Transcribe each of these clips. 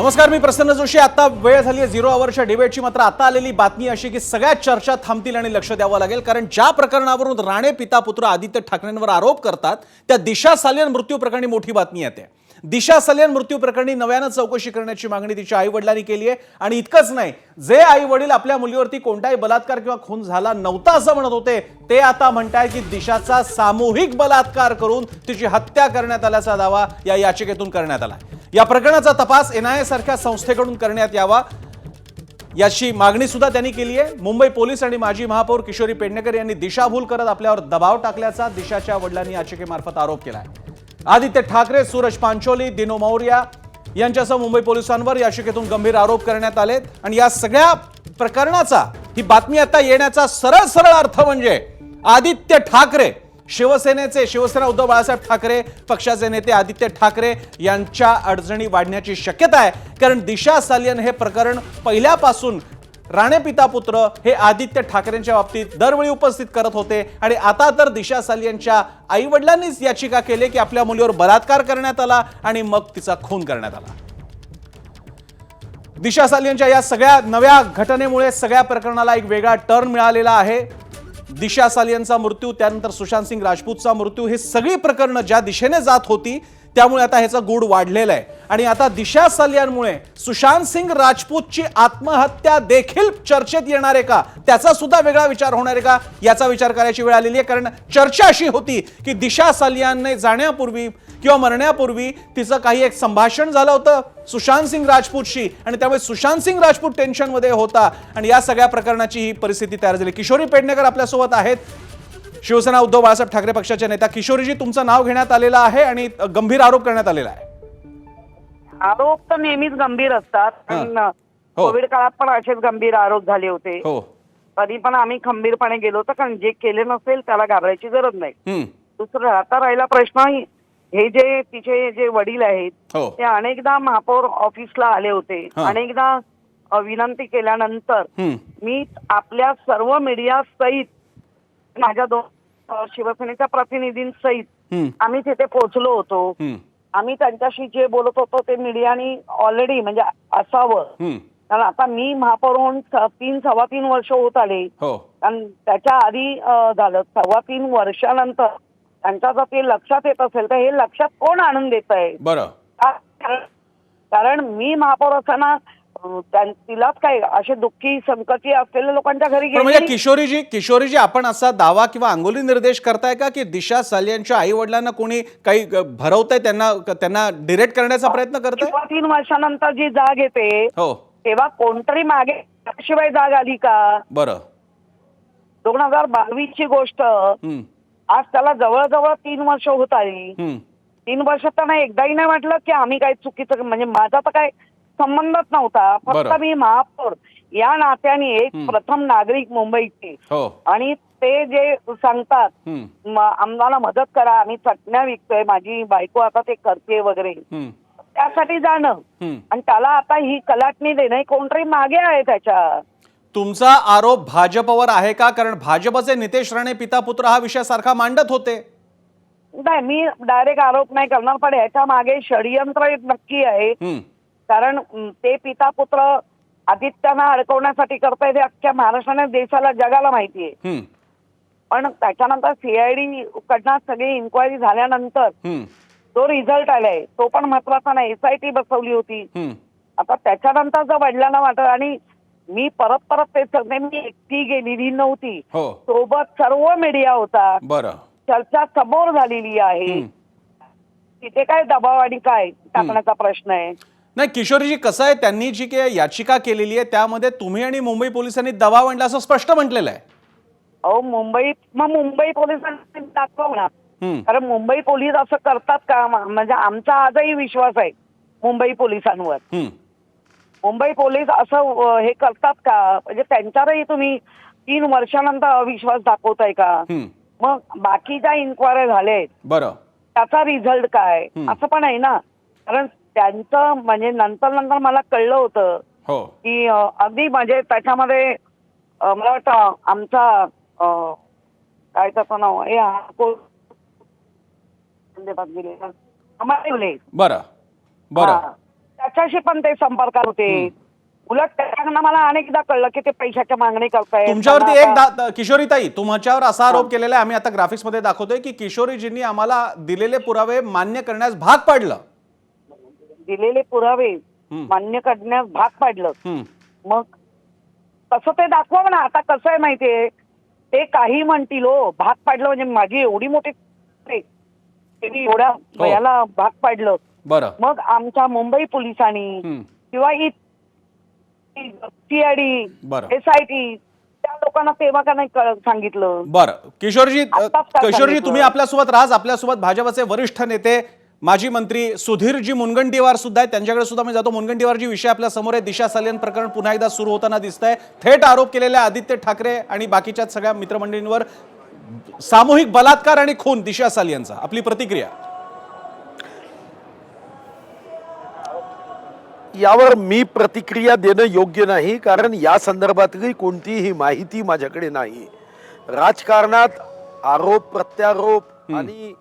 नमस्कार, मी प्रसन्न जोशी। आता वेळ झाली आहे 0 आवरच्या डिबेटची। मात्र आता आलेली बातमी अशी की सगळ्या चर्चा थांबतील आणि लक्ष द्यावं लागेल, कारण ज्या प्रकरणावरून राणे पिता पुत्र आदित्य ठाकरेंवर आरोप करतात त्या दिशा सालियन मृत्यू प्रकरणी मोठी बातमी येते। दिशा सालियन मृत्यू प्रकरणी नव्यानं चौकशी करण्याची मागणी तिच्या आईवडिलांनी केली आहे। आणि इतकंच नाही, जे आईवडील आपल्या मुलीवरती कोणताही बलात्कार किंवा खून झाला नव्हता असं म्हणत होते, ते आता म्हणतायत की दिशाचा सामूहिक बलात्कार करून तिची हत्या करण्यात आल्याचा दावा या याचिकेतून करण्यात आला। या प्रकरणाचा तपास एनआयए सारख्या संस्थेकडून करण्यात यावा याची मागणी सुद्धा त्यांनी केली आहे। मुंबई पोलीस आणि माजी महापौर किशोरी पेडणेकर यांनी दिशाभूल करत आपल्यावर दबाव टाकल्याचा दिशाच्या वडिलांनी याचिकेमार्फत आरोप केला आहे। आदित्य ठाकरे, सूरज पांचोली, दिनो मौर्या यांच्यासह मुंबई पोलिसांवर याचिकेतून गंभीर आरोप करण्यात आलेत। आणि या सगळ्या प्रकरणाचा, ही बातमी आता येण्याचा सरळ सरळ अर्थ म्हणजे आदित्य ठाकरे, शिवसेना उद्धव बाळासाहेब ठाकरे पक्षाचे नेते आदित्य ठाकरे यांच्या अडचणी वाढण्याची शक्यता आहे। कारण दिशा सालियन हे प्रकरण पहिल्यापासून राणे पिता पुत्र हे आदित्य ठाकरेंच्या बाबतीत दरवेळी उपस्थित करत होते। आणि आता तर दिशा सालियनच्या आई वडिलांनीच याचिका केली की आपल्या मुलीवर बलात्कार करण्यात आला आणि मग तिचा खून करण्यात आला। दिशा सालियनच्या या सगळ्या नव्या घटनेमुळे सगळ्या प्रकरणाला एक वेगळा टर्न मिळालेला आहे। दिशा सालियनचा मृत्यू, त्यानंतर सुशांत सिंग राजपूतचा मृत्यू, हे सगळी प्रकरणं ज्या दिशेने जात होती त्यामुळे आता ह्याचा गूढ वाढलेला आहे। आणि आता दिशा सालियनमुळे सुशांत सिंग राजपूतची आत्महत्या देखील चर्चेत येणार आहे का, त्याचा सुद्धा वेगळा विचार होणार आहे का, याचा विचार करायची वेळ आलेली आहे। कारण चर्चा अशी होती की दिशा सालियनने जाण्यापूर्वी किंवा मरण्यापूर्वी तिचं काही एक संभाषण झालं होतं सुशांत सिंग राजपूतशी, आणि त्यामुळे सुशांत सिंग राजपूत टेन्शनमध्ये होता आणि या सगळ्या प्रकरणाची ही परिस्थिती तयार झाली। किशोरी पेडणेकर आपल्यासोबत आहेत, शिवसेना उद्धव बाळासाहेब ठाकरे पक्षाच्या नेत्या। किशोरीजी, तुमचं नाव घेण्यात आलेलं आहे आणि गंभीर आरोप करण्यात आलेला आहे। आरोप तर नेहमीच गंभीर असतात, पण कोविड काळात पण असेच गंभीर आरोप झाले होते। तरी पण आम्ही खंबीरपणे गेलो होतो, कारण जे केले नसेल त्याला घाबरायची गरज नाही। दुसरं आता राहिला प्रश्न, हे जे तिचे जे वडील आहेत ते अनेकदा महापौर ऑफिसला आले होते, अनेकदा विनंती केल्यानंतर मी आपल्या सर्व मीडिया सहित, माझ्या 2 शिवसेनेच्या प्रतिनिधींसहित आम्ही तिथे पोहोचलो होतो। आम्ही त्यांच्याशी जे बोलत होतो ते मीडियानी ऑलरेडी म्हणजे असावं, कारण आता मी महापौर होऊन 3-3.25 वर्ष होत आले, आणि त्याच्या आधी झालं 3.25 वर्षानंतर त्यांच्या जर ते लक्षात येत असेल तर हे लक्षात कोण आणून देत आहे? कारण मी महापौर असताना तिलाच काय असे दुःखी संकटी असलेल्या लोकांच्या घरी गेली। म्हणजे किशोरीजी आपण असा दावा किंवा अंगुली निर्देश करताय का की दिशा सालियनच्या आई वडिलांना कोणी काही भरवतंय, त्यांना डिरेक्ट करण्याचा प्रयत्न करताय? 3 वर्षानंतर जी जाग येते तेव्हा कोणतरी मागे शिवाय जाग आली का? बरं, 2022 ची गोष्ट, आज त्याला जवळजवळ 3 वर्ष होत आली। 3 वर्ष त्यांना एकदाही नाही वाटलं की आम्ही काही चुकीचं, म्हणजे माझा तर काय संबंधच नव्हता, फक्त मी महापौर या नात्याने एक प्रथम नागरिक मुंबईचे, आणि ते जे सांगतात आम्हाला मदत करा, आम्ही चटण्या विकतोय, माझी बायको आता ते करते वगैरे, त्यासाठी जाणं, आणि त्याला आता ही कलाटणी देणं, कोणतरी मागे आहे त्याच्या। तुमचा आरोप भाजपवर आहे का? कारण भाजपचे नितेश राणे पिता पुत्र हा विषय सारखा मांडत होते। नाही, मी डायरेक्ट आरोप नाही करणार, पण याच्या मागे षडयंत्र नक्की आहे। कारण ते पिता पुत्र आदित्यांना अडकवण्यासाठी करतायत हे अख्ख्या महाराष्ट्राने, देशाला, जगाला माहितीये। पण त्याच्यानंतर सीआयडी कडनं सगळी इन्क्वायरी झाल्यानंतर तो रिझल्ट आलाय, तो पण महत्वाचा नाही, एसआयटी बसवली होती। आता त्याच्यानंतर जर वडिलांना वाटत, आणि मी परत ते सगळे, मी एकटी गेलेली नव्हती, सोबत सर्व मीडिया होता, चर्चा समोर झालेली आहे, तिथे काय दबाव आणि काय टाकण्याचा प्रश्न आहे? नाही किशोरीजी, कसं आहे, त्यांनी जी काही याचिका केलेली आहे त्यामध्ये तुम्ही आणि मुंबई पोलिसांनी दबाव आणला असं स्पष्ट म्हटलेलं आहे। मुंबई पोलिसांनी दाखव ना, कारण मुंबई पोलीस असं करतात का? म्हणजे आमचा आजही विश्वास आहे मुंबई पोलिसांवर। मुंबई पोलीस असं हे करतात का? म्हणजे त्यांच्यावरही तुम्ही 3 वर्षानंतर अविश्वास दाखवताय का? मग बाकी ज्या इन्क्वायरी झाले त्याचा रिझल्ट काय, असं पण आहे ना? कारण त्यांचं म्हणजे नंतर मला कळलं होतं की अगदी म्हणजे त्याच्यामध्ये मला वाटतं आमचा काय त्याचं नाव त्याच्याशी पण ते संपर्कात होते. उलट त्यांना मला अनेकदा कळलं की ते पैशाच्या मागणी करतायत. तुमच्यावरती एक किशोरीताई, तुमच्यावर असा आरोप केलेला आहे, आम्ही आता ग्राफिक्स मध्ये दाखवतोय की किशोरीजींनी आम्हाला दिलेले पुरावे मान्य करण्यास भाग पाडलं. दिलेले पुरावे मान्य करण्यास भाग पाडलं. मग तसं ते दाखवा ना. आता कसं आहे माहितीये, ते काही म्हणतील हो भाग पाडलं म्हणजे माझी एवढी मोठी एवढ्या वयाला भाग पाडलं. बरं, मग आमच्या मुंबई पोलिसांनी किंवा सीआयडी, SIT त्या लोकांना तेव्हा का नाही सांगितलं? बरं किशोरजी तुम्ही आपल्यासोबत राहा. आपल्यासोबत भाजपचे वरिष्ठ नेते माजी मंत्री सुधीरजी मुनगंटीवार सुद्धा आहेत, त्यांच्याकडे सुद्धा मी जातो. मुनगंटीवारजी, विषय आपल्या समोर आहे. दिशा सालियन प्रकरण पुन्हा एकदा सुरू होताना दिसत आहे. थेट आरोप केलेले आदित्य ठाकरे आणि बाकीच्या सगळ्या मित्रमंडळींवर सामूहिक बलात्कार आणि खून दिशा सालियनचा. आपली प्रतिक्रिया? यावर मी प्रतिक्रिया देणं योग्य नाही, कारण या संदर्भातली कोणतीही माहिती माझ्याकडे नाही. राजकारणात आरोप प्रत्यारोप आणि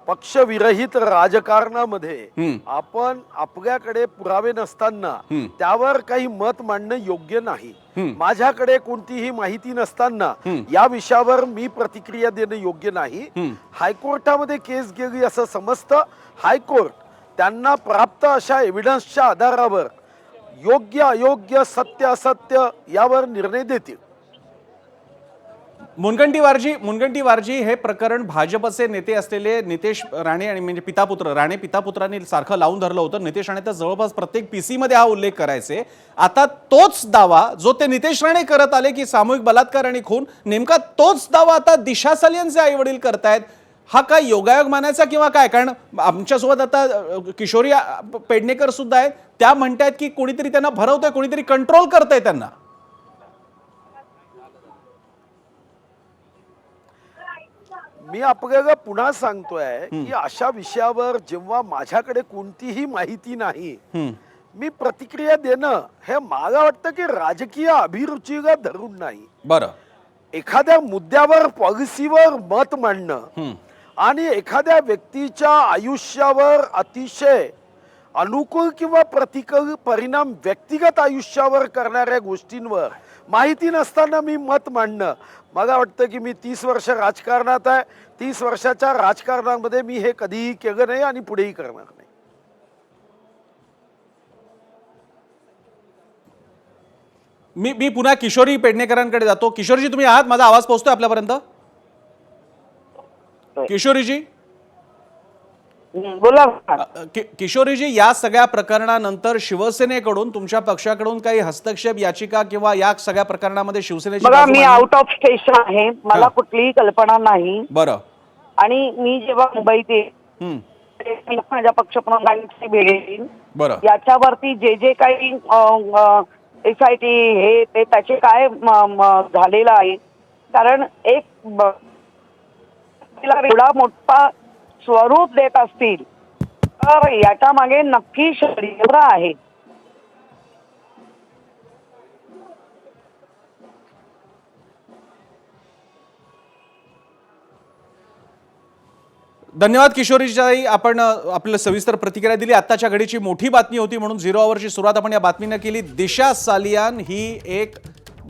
पक्षविरहित राजकारणामध्ये आपण आपल्याकडे पुरावे नसताना त्यावर काही मत मांडणं योग्य नाही. माझ्याकडे कोणतीही माहिती नसताना या विषयावर मी प्रतिक्रिया देणं योग्य नाही. हायकोर्टामध्ये केस गेली असं समजतं. हायकोर्ट त्यांना प्राप्त अशा एव्हिडन्सच्या आधारावर योग्य अयोग्य सत्य असत्य यावर निर्णय देतील. मुनगंटीवारजी, हे प्रकरण भाजपचे नेते असलेले नितेश राणे आणि म्हणजे पितापुत्रांनी सारखं लावून धरलं होतं. नितेश राणे तर जवळपास प्रत्येक PC मध्ये हा उल्लेख करायचे. आता तोच दावा जो ते नितेश राणे करत आले की सामूहिक बलात्कार आणि खून, नेमका तोच दावा आता दिशा सालियनचे आई वडील करतायत. हा काय योगायोग मानायचा किंवा काय? कारण आमच्यासोबत आता किशोरी पेडणेकर सुद्धा आहेत. त्या म्हणतायत की कोणीतरी त्यांना भरवतंय, कोणीतरी कंट्रोल करतंय त्यांना. मी आपल्याला पुन्हा सांगतोय की अशा विषयावर जेव्हा माझ्याकडे कोणतीही माहिती नाही, मी प्रतिक्रिया देणं हे मला वाटतं की राजकीय अभिरुचीला धरून नाही. बरं, एखाद्या मुद्द्यावर पॉलिसीवर मत मांडणं आणि एखाद्या व्यक्तीच्या आयुष्यावर अतिशय अनुकूल किंवा प्रतिकूल परिणाम व्यक्तिगत आयुष्यावर करणाऱ्या गोष्टींवर माहिती नसताना मी मत मांडणं, मला वाटतं की मी 30 वर्ष राजकारणात आहे. 30 वर्षाच्या राजकारणामध्ये मी हे कधीही केलं नाही आणि पुढेही करणार नाही. मी पुन्हा किशोरी पेडणेकरांकडे जातो. किशोरजी, तुम्ही आहात? माझा आवाज पोहोचतोय आपल्यापर्यंत? किशोरीजी, बोला. किशोरीजी, या सगळ्या प्रकरणानंतर शिवसेनेकडून, तुमच्या पक्षाकडून काही हस्तक्षेप याचिका किंवा या सगळ्या प्रकरणामध्ये शिवसेनेची बघा, मी आउट ऑफ स्टेशन आहे, मला कुठलीही कल्पना नाही. बरं. आणि मी जेव्हा मुंबईत येईन माझ्या पक्षप्रमुखांची भेट घेईन. बरं. याच्यावरती जे काही SIT हे ते त्याचे काय झालेलं आहे, कारण एक एवढा मोठा स्वरूप देत असतील तर याच्या मागे नक्की षड्यंत्र आहे. धन्यवाद किशोरीजी, आपण आपल्याला सविस्तर प्रतिक्रिया दिली. आत्ताच्या घडीची मोठी बातमी होती म्हणून 0 आवरची सुरुवात आपण या बातमीने केली. दिशा सालियान ही एक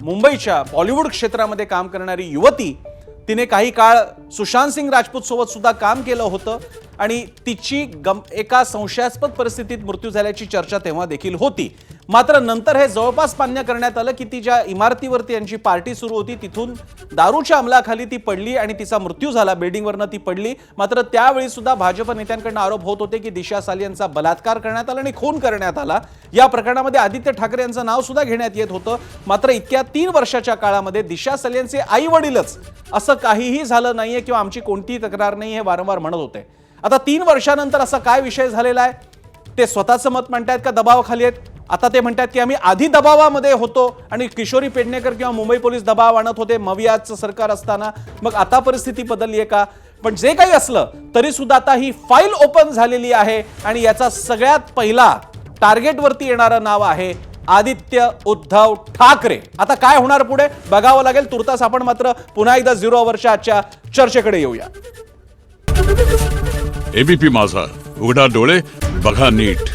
मुंबईच्या बॉलिवूड क्षेत्रामध्ये काम करणारी युवती. तिने काही काळ सुशांत सिंग राजपूत सोबत सुद्धा काम केलं होतं आणि तिची एका संशयास्पद परिस्थितीत मृत्यू झाल्याची चर्चा तेव्हा देखील होती. मात्र नंतर हे जवळपास मान्य करण्यात आलं की ती ज्या इमारतीवरती यांची पार्टी सुरू होती तिथून दारूच्या अंमलाखाली ती पडली आणि तिचा मृत्यू झाला. बिल्डिंगवरनं ती पडली. मात्र त्यावेळी सुद्धा भाजप नेत्यांकडून आरोप होत होते की दिशा सालियनचा बलात्कार करण्यात आला आणि खून करण्यात आला. या प्रकरणामध्ये आदित्य ठाकरे यांचं नाव सुद्धा घेण्यात येत होतं. मात्र इतक्या 3 वर्षाच्या काळामध्ये दिशा सालियनचे आई वडीलच असं काहीही झालं नाहीये किंवा आमची कोणतीही तक्रार नाही हे वारंवार म्हणत होते. आता 3 वर्षानंतर असा काय विषय झालेला आहे? ते स्वतःचं मत म्हणतायत का दबावाखाली आहेत? आता ते म्हणतात की आम्ही आधी दबावामध्ये होतो आणि किशोरी पेडणेकर किंवा मुंबई पोलीस दबाव आणत होते मवियाचं सरकार असताना. मग आता परिस्थिती बदलली आहे का? पण जे काही असलं तरी सुद्धा आता ही फाईल ओपन झालेली आहे आणि याचा सगळ्यात पहिला टार्गेटवरती येणारं नाव आहे आदित्य उद्धव ठाकरे. आता काय होणार पुढे बघावं लागेल. तुर्तास आपण मात्र पुन्हा एकदा 0 आवरच्या आजच्या चर्चेकडे येऊया. ABP माझा, उघडा डोळे बघा नीट.